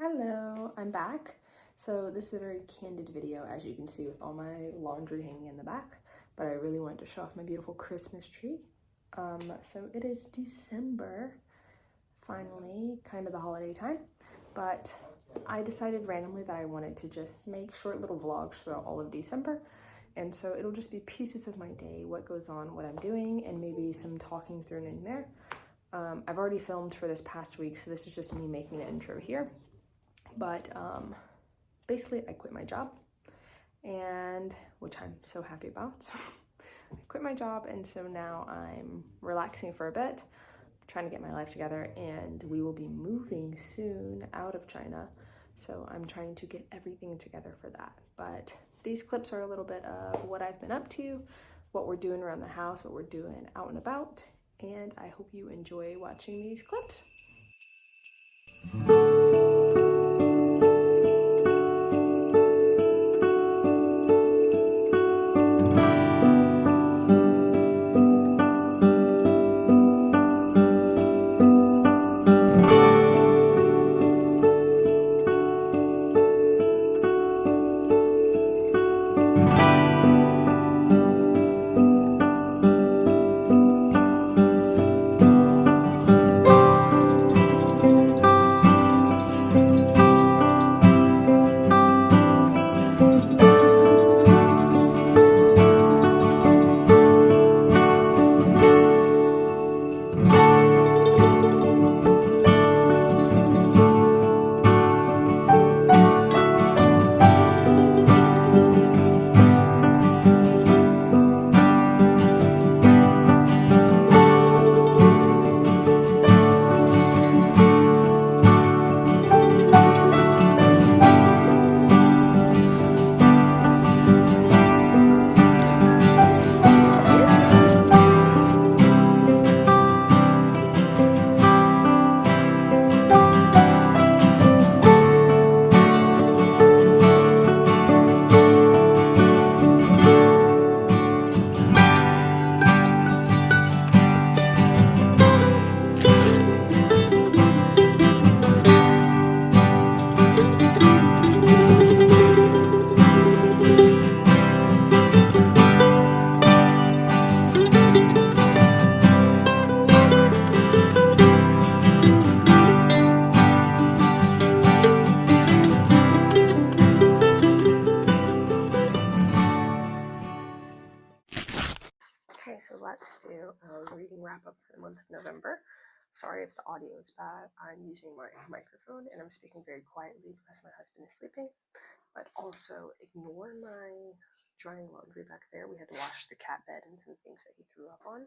Hello, I'm back. So this is a very candid video, as you can see, with all my laundry hanging in the back, but I really wanted to show off my beautiful Christmas tree. So it is December, finally, kind of the holiday time, but I decided randomly that I wanted to just make short little vlogs throughout all of December, and so it'll just be pieces of my day, what goes on, what I'm doing, and maybe some talking thrown in there. I've already filmed for this past week, so this is just me making an intro here. But basically I quit my job, and which I'm so happy about. I quit my job, and so now I'm relaxing for a bit, trying to get my life together, and we will be moving soon out of China. So I'm trying to get everything together for that. But these clips are a little bit of what I've been up to, what we're doing around the house, what we're doing out and about, and I hope you enjoy watching these clips. Okay, so let's do a reading wrap up for the month of November. Sorry if the audio is bad. I'm using my microphone and I'm speaking very quietly because my husband is sleeping. But also ignore my drying laundry back there. We had to wash the cat bed and some things that he threw up on.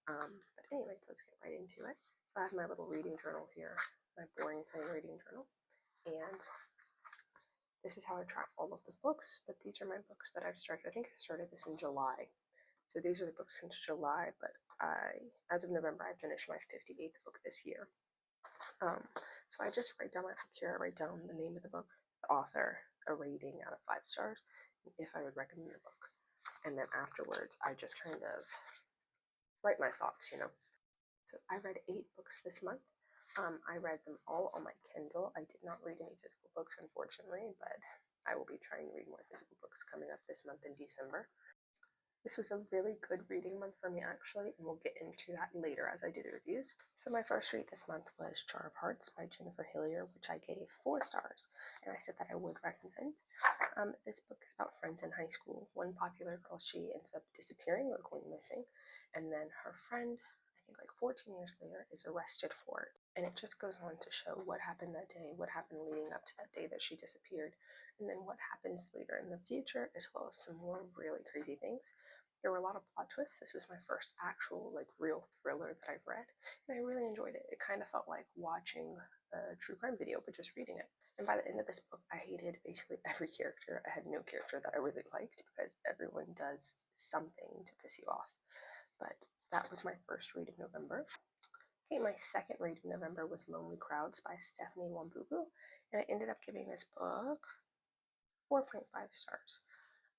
But anyway, let's get right into it. So I have my little reading journal here, my boring plain reading journal. And this is how I track all of the books, but these are my books that I've started. I think I started this in July. So these are the books since July, but as of November, I finished my 58th book this year. So I just write down my book here. I write down the name of the book, the author, a rating out of 5 stars, and if I would recommend the book. And then afterwards, I just kind of write my thoughts, So I read 8 books this month. I read them all on my Kindle. I did not read any physical books, unfortunately, but I will be trying to read more physical books coming up this month in December. This was a really good reading month for me, actually, and we'll get into that later as I do the reviews. So my first read this month was Jar of Hearts by Jennifer Hillier, which I gave 4 stars, and I said that I would recommend. This book is about friends in high school. One popular girl, she ends up disappearing or going missing, and then her friend, I think like 14 years later, is arrested for it. And it just goes on to show what happened that day, what happened leading up to that day that she disappeared, and then what happens later in the future, as well as some more really crazy things. There were a lot of plot twists. This was my first actual, real thriller that I've read, and I really enjoyed it. It kind of felt like watching a true crime video, but just reading it. And by the end of this book, I hated basically every character. I had no character that I really liked because everyone does something to piss you off. But that was my first read of November. Okay, my second read of November was Lonely Crowds by Stephanie Wambubu, and I ended up giving this book 4.5 stars.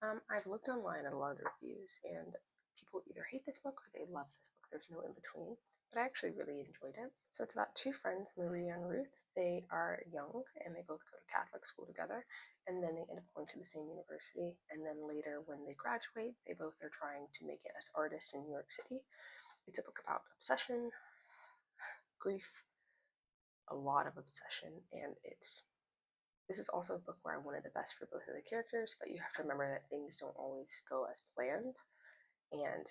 I've looked online at a lot of the reviews, and people either hate this book or they love this book. There's no in between. but I actually really enjoyed it. So it's about two friends, Maria and Ruth. They are young and they both go to Catholic school together, and then they end up going to the same university. And then later, when they graduate, they both are trying to make it as artists in New York City. It's a book about obsession, grief, a lot of obsession, and this is also a book where I wanted the best for both of the characters, but you have to remember that things don't always go as planned. And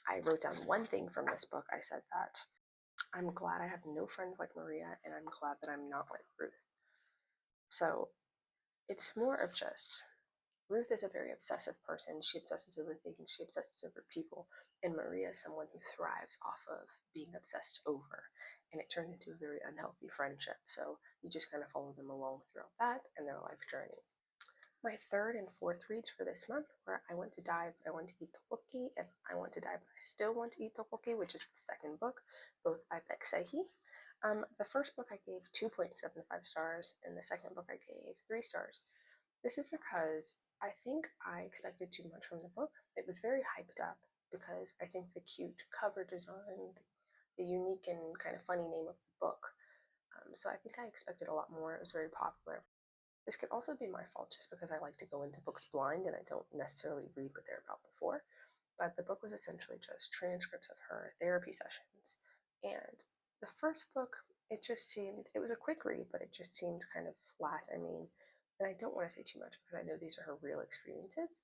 I wrote down one thing from this book. I said that I'm glad I have no friends like Maria, and I'm glad that I'm not like Ruth. So it's more of just Ruth is a very obsessive person. She obsesses over things, she obsesses over people, and Maria is someone who thrives off of being obsessed over. And it turned into a very unhealthy friendship. So you just kind of follow them along throughout that and their life journey. My third and fourth reads for this month were I Want to Die, But I Want to Eat Tteokbokki, and I Want to Die, But I Still Want to Eat Tteokbokki, which is the second book, both by Beijing. The first book I gave 2.75 stars, and the second book I gave 3 stars. This is because I think I expected too much from the book. It was very hyped up because I think the cute cover design, the unique and kind of funny name of the book. So I think I expected a lot more. It was very popular. This could also be my fault just because I like to go into books blind and I don't necessarily read what they're about before. But the book was essentially just transcripts of her therapy sessions. And the first book, it was a quick read, but it just seemed kind of flat. I mean, and I don't want to say too much because I know these are her real experiences,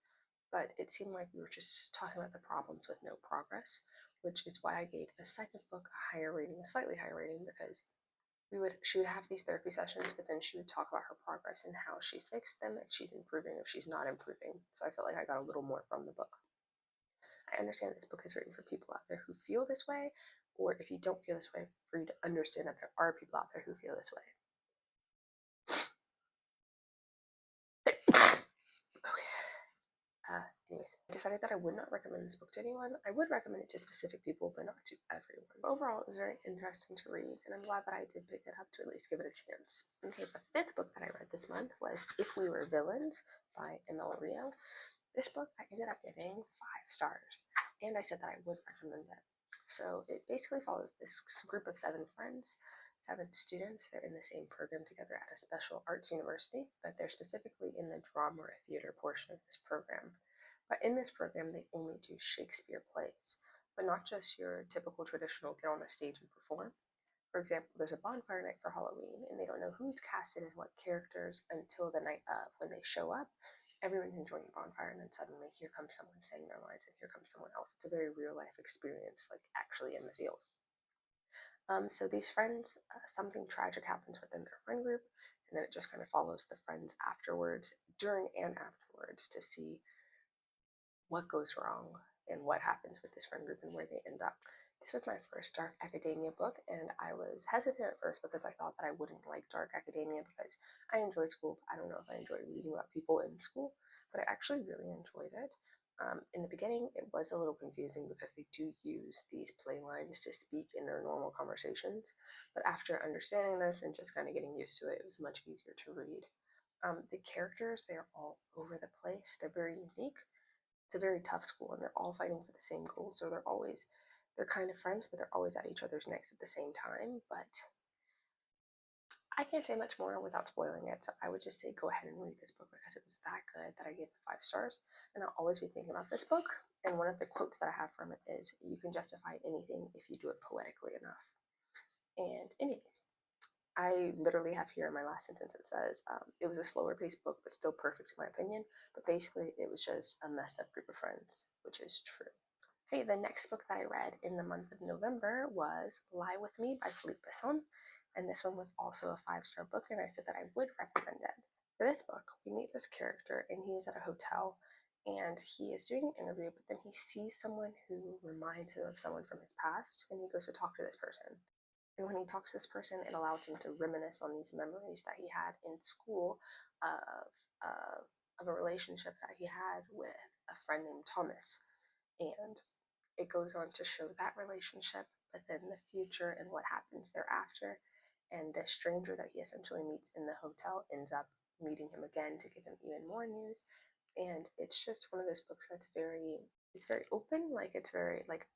but it seemed like we were just talking about the problems with no progress, which is why I gave the second book a higher rating, a slightly higher rating, because she would have these therapy sessions, but then she would talk about her progress and how she fixed them, if she's improving, if she's not improving. So I felt like I got a little more from the book. I understand this book is written for people out there who feel this way, or if you don't feel this way, for you to understand that there are people out there who feel this way. Okay. Anyways, I decided that I would not recommend this book to anyone. I would recommend it to specific people, but not to everyone. Overall, it was very interesting to read, and I'm glad that I did pick it up to at least give it a chance. Okay, the fifth book that I read this month was If We Were Villains by Emil Rio. This book I ended up giving 5 stars, and I said that I would recommend it. So it basically follows this group of 7 friends, 7 students. They're in the same program together at a special arts university, but they're specifically in the drama or theater portion of this program. But in this program, they only do Shakespeare plays, but not just your typical traditional get on a stage and perform. For example, there's a bonfire night for Halloween, and they don't know who's casted as what characters until the night of. When they show up, everyone's enjoying the bonfire, and then suddenly here comes someone saying their lines, and here comes someone else. It's a very real life experience, like actually in the field. So these friends, something tragic happens within their friend group, and then it just kind of follows the friends afterwards, during and afterwards, to see what goes wrong and what happens with this friend group and where they end up. This was my first dark academia book, and I was hesitant at first because I thought that I wouldn't like dark academia because I enjoyed school. I don't know if I enjoyed reading about people in school, but I actually really enjoyed it. In the beginning, it was a little confusing because they do use these play lines to speak in their normal conversations, but after understanding this and just kind of getting used to it, it was much easier to read. The characters, they are all over the place. They're very unique. It's a very tough school, and they're all fighting for the same goal, so they're kind of friends, but they're always at each other's necks at the same time. But I can't say much more without spoiling it, so I would just say go ahead and read this book because it was that good that I gave it 5 stars, and I'll always be thinking about this book. And one of the quotes that I have from it is, "You can justify anything if you do it poetically enough." And anyways, I literally have here in my last sentence, it says, it was a slower paced book, but still perfect in my opinion. But basically, it was just a messed up group of friends, which is true. Okay, the next book that I read in the month of November was Lie With Me by Philippe Besson. And this one was also a 5-star book, and I said that I would recommend it. For this book, we meet this character, and he is at a hotel, and he is doing an interview, but then he sees someone who reminds him of someone from his past, and he goes to talk to this person. And when he talks to this person, it allows him to reminisce on these memories that he had in school of, of a relationship that he had with a friend named Thomas. And it goes on to show that relationship, but then the future and what happens thereafter. And the stranger that he essentially meets in the hotel ends up meeting him again to give him even more news. And it's just one of those books that's it's very open, like it's very like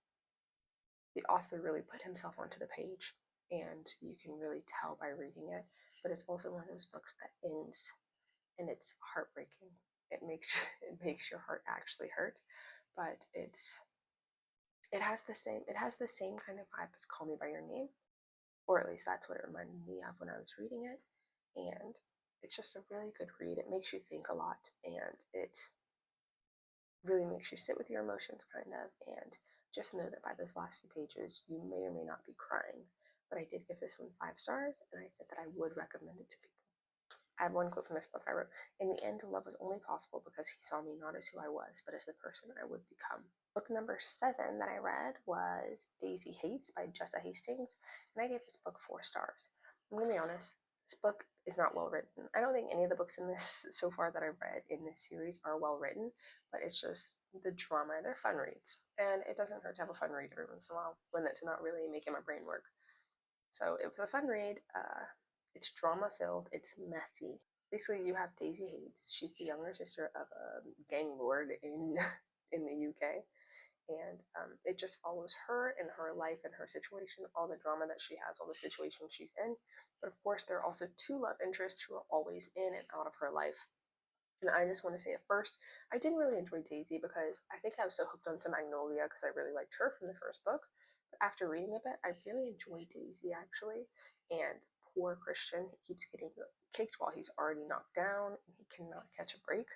the author really put himself onto the page, and you can really tell by reading it. But it's also one of those books that ends, and it's heartbreaking. It makes your heart actually hurt, but it has the same kind of vibe as Call Me by Your Name, or at least that's what it reminded me of when I was reading it. And it's just a really good read. It makes you think a lot, and it really makes you sit with your emotions, kind of. And just know that by those last few pages, you may or may not be crying. But I did give this one 5 stars, and I said that I would recommend it to people. I have one quote from this book I wrote: "In the end, love was only possible because he saw me not as who I was, but as the person I would become." Book number 7 that I read was Daisy Hates by Jessa Hastings, and I gave this book 4 stars. I'm going to be honest, this book is not well written. I don't think any of the books in this so far that I've read in this series are well written, but it's just the drama. They're fun reads, and it doesn't hurt to have a fun read every once in a while when it's not really making my brain work. So it was a fun read. It's drama filled. It's messy. Basically, you have Daisy Hates. She's the younger sister of a gang lord in the UK, and it just follows her and her life and her situation, all the drama that she has, all the situations she's in. But of course, there are also 2 love interests who are always in and out of her life. And I just want to say at first, I didn't really enjoy Daisy because I think I was so hooked onto Magnolia because I really liked her from the first book. But after reading a bit, I really enjoyed Daisy, actually. And poor Christian, he keeps getting kicked while he's already knocked down, and he cannot catch a break.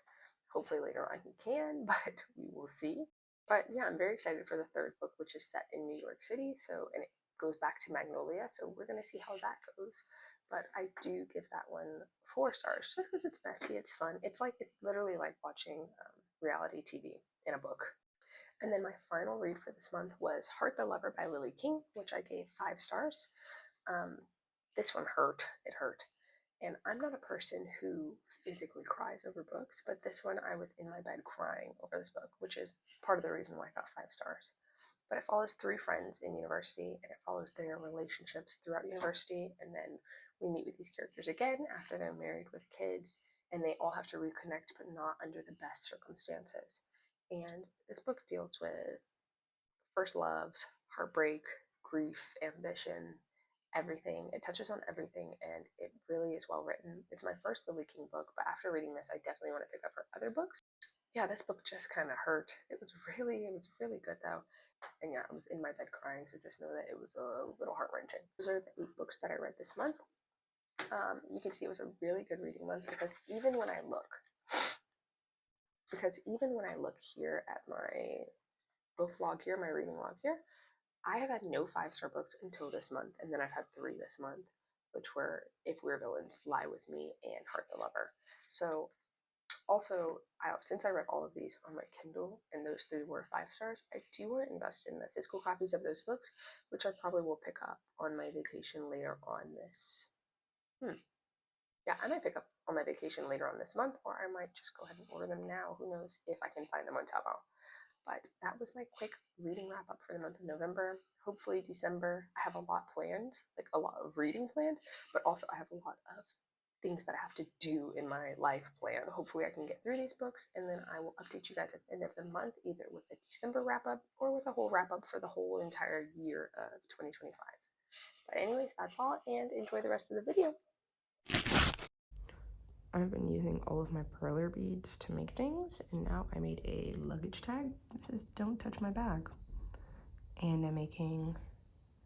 Hopefully later on he can, but we will see. But yeah, I'm very excited for the 3rd book, which is set in New York City. And it goes back to Magnolia, so we're going to see how that goes. But I do give that one 4 stars just because it's messy, it's fun. It's literally like watching reality TV in a book. And then my final read for this month was Heart the Lover by Lily King, which I gave 5 stars. This one hurt. It hurt. And I'm not a person who physically cries over books, but this one I was in my bed crying over this book, which is part of the reason why I got 5 stars. But it follows 3 friends in university, and it follows their relationships throughout university, and then we meet with these characters again after they're married with kids, and they all have to reconnect, but not under the best circumstances. And this book deals with first loves, heartbreak, grief, ambition, everything. It touches on everything, and it really is well written. It's my first Lily King book, but after reading this, I definitely want to pick up her other books. Yeah, this book just kind of hurt. It was really good though. And yeah, I was in my bed crying, so just know that it was a little heart-wrenching. Those are the 8 books that I read this month. You can see it was a really good reading month because even when I look here at my book log here, my reading log here, I have had no 5-star books until this month, and then I've had 3 this month, which were If We're Villains, Lie With Me, and Heart the Lover. So also, since I read all of these on my Kindle, and those 3 were 5 stars, I do want to invest in the physical copies of those books, which I probably will pick up on my vacation later on this. Yeah, I might pick up on my vacation later on this month, or I might just go ahead and order them now. Who knows if I can find them on Taobao. But that was my quick reading wrap up for the month of November. Hopefully December, I have a lot planned, like a lot of reading planned, but also I have a lot of things that I have to do in my life planned. Hopefully I can get through these books, and then I will update you guys at the end of the month, either with a December wrap up or with a whole wrap up for the whole entire year of 2025. But anyways, that's all, and enjoy the rest of the video. I've been using all of my perler beads to make things, and now I made a luggage tag. This says "Don't touch my bag." And I'm making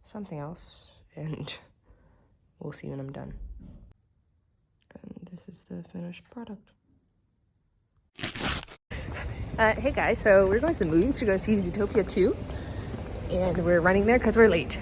something else, and we'll see when I'm done. And this is the finished product. Hey guys, so we're going to the movies. We're going to see Zootopia 2, and we're running there because we're late.